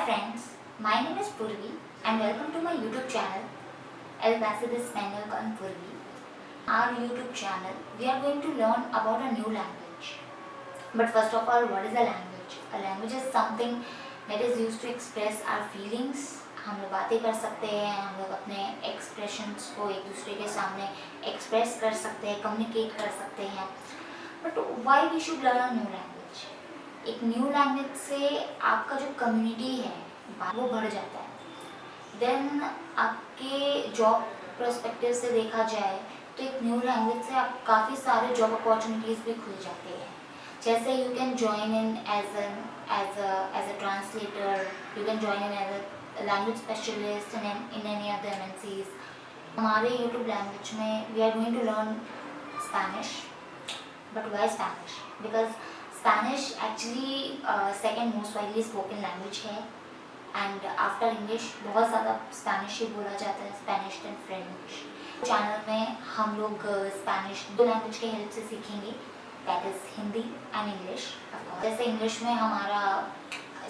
friends, my name is Purvi and welcome to my YouTube channel ABECEDARIO on Purvi. Our YouTube channel, we are going to learn about a new language. But first of all, what is a language? A language is something that is used to express our feelings. हम लोग बातें कर सकते हैं, हम लोग अपने expressions को एक दूसरे के सामने एक्सप्रेस कर सकते हैं, कम्युनिकेट कर सकते हैं. But why we should learn a new language? एक न्यू लैंग्वेज से आपका जो कम्युनिटी है वो बढ़ जाता है. देन आपके जॉब पर्सपेक्टिव से देखा जाए तो एक न्यू लैंग्वेज से आप काफ़ी सारे जॉब अपॉर्चुनिटीज़ भी खुल जाते हैं. जैसे you can join in as a translator, you can join in as a language specialist in any other MNCs. हमारे यूट्यूब लैंग्वेज में we are going to learn Spanish. But why Spanish? Because Spanish actually second most widely spoken language है and after English बहुत ज़्यादा Spanish ही बोला जाता है, Spanish and French. Channel में हम लोग Spanish दो लैंग्वेज के हेल्प से सीखेंगे, that is Hindi and English. जैसे English में हमारा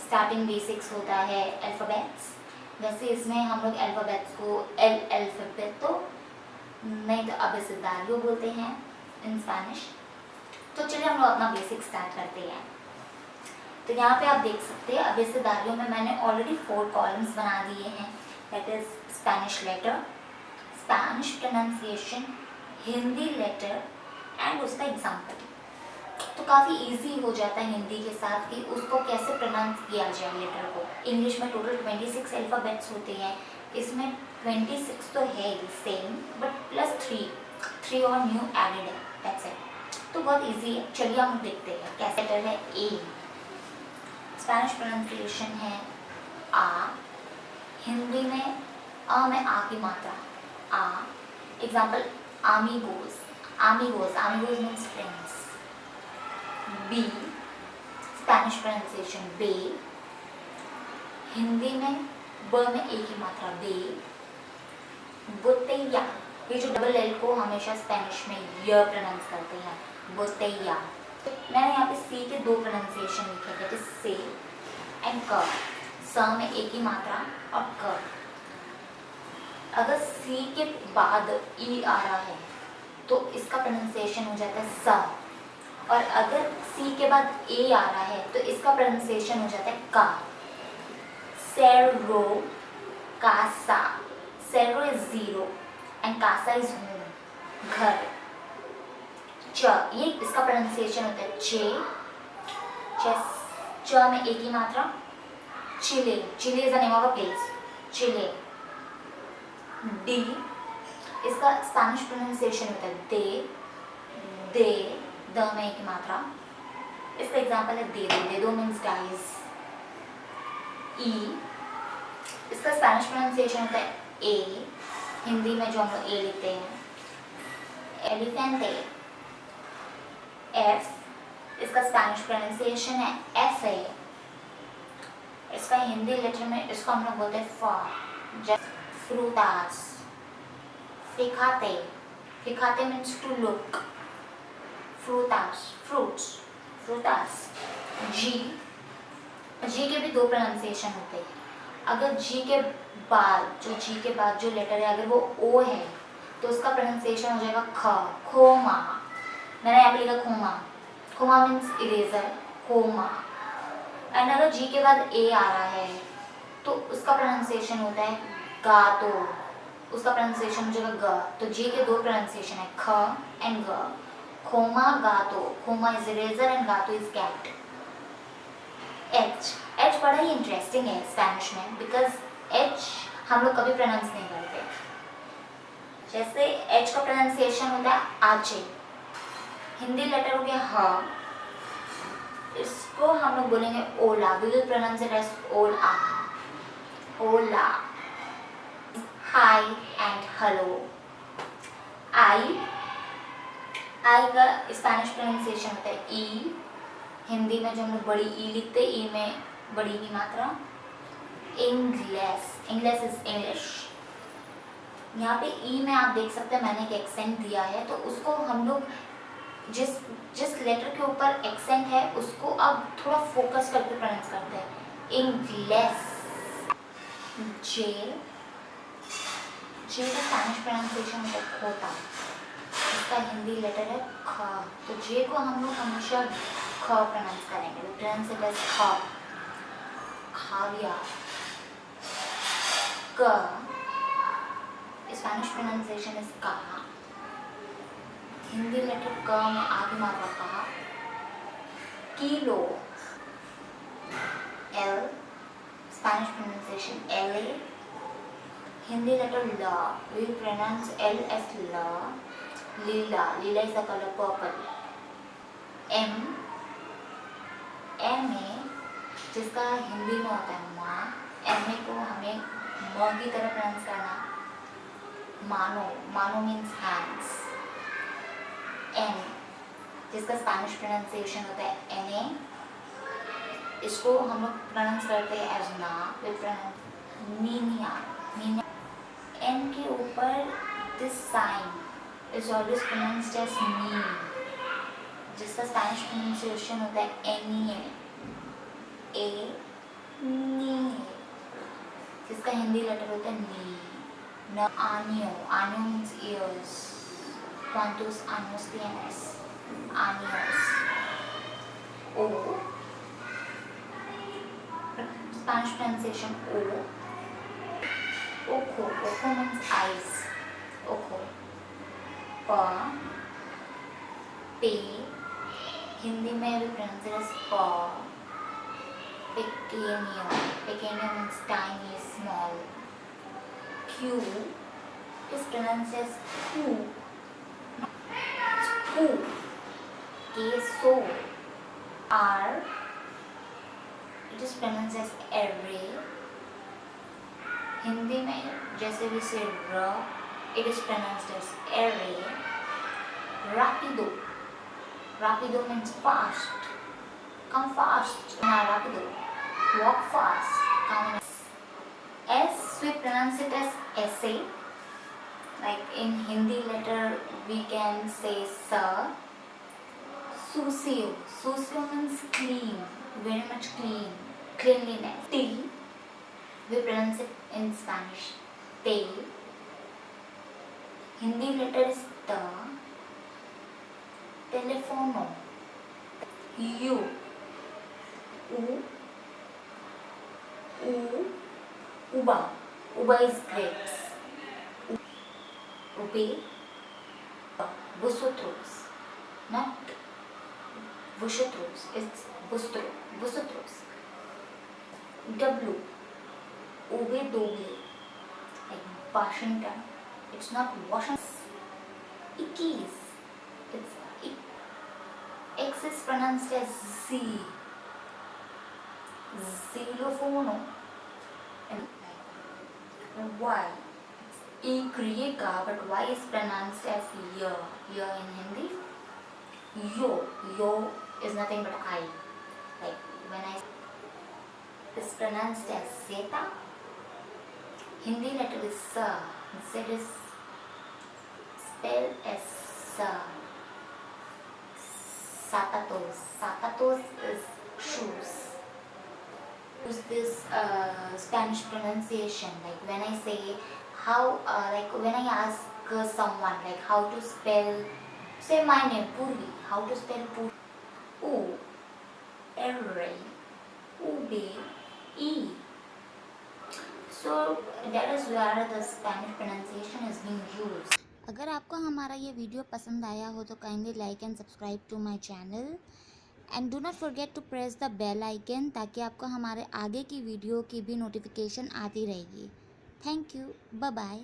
स्टार्टिंग बेसिक्स होता है अल्फ़ाबेट्स, वैसे इसमें हम लोग अल्फ़ाबेट्स को अल्फ़ाबेट तो नहीं तो abecedario बोलते हैं इन Spanish. तो चलिए हम लोग अपना बेसिक स्टार्ट करते हैं. तो यहाँ पे आप देख सकते हैं अबेसेदारियो में मैंने ऑलरेडी 4 कॉलम्स बना दिए हैं. That is Spanish letter, Spanish pronunciation, Hindi letter and उसका एग्जाम्पल. तो काफ़ी इजी हो जाता है हिंदी के साथ कि उसको कैसे प्रोनाउंस किया जाए लेटर को. इंग्लिश में टोटल 26 अल्फ़ाबेट्स होते हैं, इसमें 26 तो है ही सेम बट प्लस 3 और न्यू एडेड है. That's it. तो बहुत इजी है. चलिए हम देखते हैं कैसे लेटर है ए. स्पेनिश प्रोनाउंसिएशन है आ. हिंदी में अ में आ की मात्रा आ. एग्जाम्पल आमीगोस, आमीगोस, आमीगोस means friends. B Spanish pronunciation बे. हिंदी में ब में ए की मात्रा बे. बोतेया, ये जो डबल एल को हमेशा स्पेनिश में य प्रोनाउंस करते हैं, बोतेया. मैंने यहाँ पे सी के 2 प्रोनाउंसिएशन लिखे थे, तो से एंड क. स में ए की मात्रा और क. अगर सी के बाद ई आ रहा है तो इसका प्रोनाउंसिएशन हो जाता है स, और अगर सी के बाद ए आ रहा है तो इसका प्रोनाउंसिएशन हो जाता है का. सेरो, कासा. सेरो इज 0 एंड कासा इज होम, घर. च, ये इसका प्रोनाउंसिएशन होता है चे. च में ए की मात्रा. Chile, Chile is the name of a place, Chile. डी इसका स्पेनिश प्रोनाउंसिएशन होता है दे. दे, द में ए की मात्रा. इसका एग्जांपल है दे दो. दे दो मीन्स गाइस. ई इसका स्पेनिश प्रोनाउंसिएशन होता है ए. हिंदी में जो हम लोग ए लिखते हैं, एलिफेंटे. एफ इसका स्पेनिश प्रोनाउंसिएशन है एफ ए. इसका हिंदी लेटर में इसको हम लोग बोलते हैं फा. जैसे फ्रूटास. फिखाते, फिखाते मीन्स टू लुक. फ्रूटास, फ्रूट्स, फ्रूटास. जी, जी के भी 2 प्रोनाउंसिएशन होते हैं. अगर जी के बाद जो लेटर है अगर वो ओ है तो उसका प्रोनाउंसिएशन हो जाएगा ख, खोमा. मैंने यहाँ पे लिखा खोमा. खोमा मीन्स इरेजर, खोमा. एंड अगर जी के बाद ए आ रहा है तो उसका प्रोनाउंसिएशन होता है गातो. उसका प्रोनाउंसिएशन हो जाएगा ग. तो जी के 2 प्रोनाउंसिएशन है ख एंड ग. खोमा, गातो. खोमा इज इरेजर एंड गातो इज कैट. एच, एच बड़ा ही इंटरेस्टिंग है स्पेनिश में बिकॉज एच हम लोग कभी प्रोनाउंस नहीं करते. जैसे एच का प्रोनाउंसिएशन होता है आचे. हिंदी लेटर हो गया ह. इसको हम लोग बोलेंगे ओला. We will pronounce it as ओला. ओला. Hi and hello. आई, आई का स्पेनिश प्रोनाउंसिएशन होता है ई. हिंदी में जो हम लोग बड़ी ई लिखते हैं, ई में बड़ी की मात्रा. English, English is English. यहाँ पे ई में आप देख सकते हैं मैंने एक एक्सेंट दिया है, तो उसको हम लोग जिस लेटर के ऊपर एक्सेंट है उसको अब थोड़ा फोकस करके प्रोनाउंस करते हैं. इंग्लिश, जे जे का स्पेनिश प्रोनाउंसिएशन होता है खोटा, इसका हिंदी लेटर है ख, तो जे को हम लोग हमेशा ख प्रोनाउंस करेंगे, तो प्रोनाउंस इट एज ख, खाविया। क स्पेनिश प्रोनाउंसिएशन इज का, हिंदी लेटर क में आगे मात्रा का, kilo. L Spanish pronunciation L, Hindi letter la, we will pronounce L as la. Lila, lila is the color purple. M, M जिसका हिंदी में होता है माँ, M को हमें म की तरह प्रोनाउंस करना। मानो, मानो means hands. N जिसका स्पेनिश प्रोनाउंसिएशन होता है NA, इसको हम लोग प्रोनाउंस करते हैं एज ना, we pronounce Niña, Niña. N के ऊपर this sign is always pronounced as नी, जिसका स्पेनिश प्रोनाउंसिएशन होता है एनी, ए नी, जिसका हिंदी लेटर होता है नी। न आनियो, आनियो means ears, cuantos años tienes, años। O Spanish pronunciation ओ, ओखो, ओखो means eyes, ओखो। प, पे, हिंदी में भी pronounce as प, pequeño, pequeño means tiny, small। Q is pronounced as ku, ku, queso। R it is pronounced as array, Hindi में जैसे भी से र, it is pronounced as array। Rapido, rapido means fast, come fast, na rapido, walk fast, come। S we pronounce it as essay, like in Hindi letter we can say sa। Sucio, sucio means clean, very much clean, cleanliness। T we pronounce it in Spanish te, Hindi letter is ta। Telefono, u, u, u, uba, uba is grapes, ube, vosotros, not vosotros, it's vosotros। W, ube doble, like Washington, it's not Washington। Ikis, it's ik, X is pronounced as Z, xylophone। And Y, E kriega, but Y is pronounced as ya, ya in Hindi। Yo, yo is nothing but I, like when I is pronounced as zeta, Hindi letter is sa, Z is spelled as sa। Zapatos, zapatos is shoes। Use this Spanish pronunciation, like when I say how, like when I ask someone like how to spell, say my name Purvi, how to spell Purvi? U, R, U, B, E। So that is where the Spanish pronunciation is being used। अगर आपको हमारा ये video पसंद आया हो तो kindly like and subscribe to my channel and do not forget to press the bell icon, ताकि आपको हमारे आगे की वीडियो की भी नोटिफिकेशन आती रहेगी। Thank you, bye bye.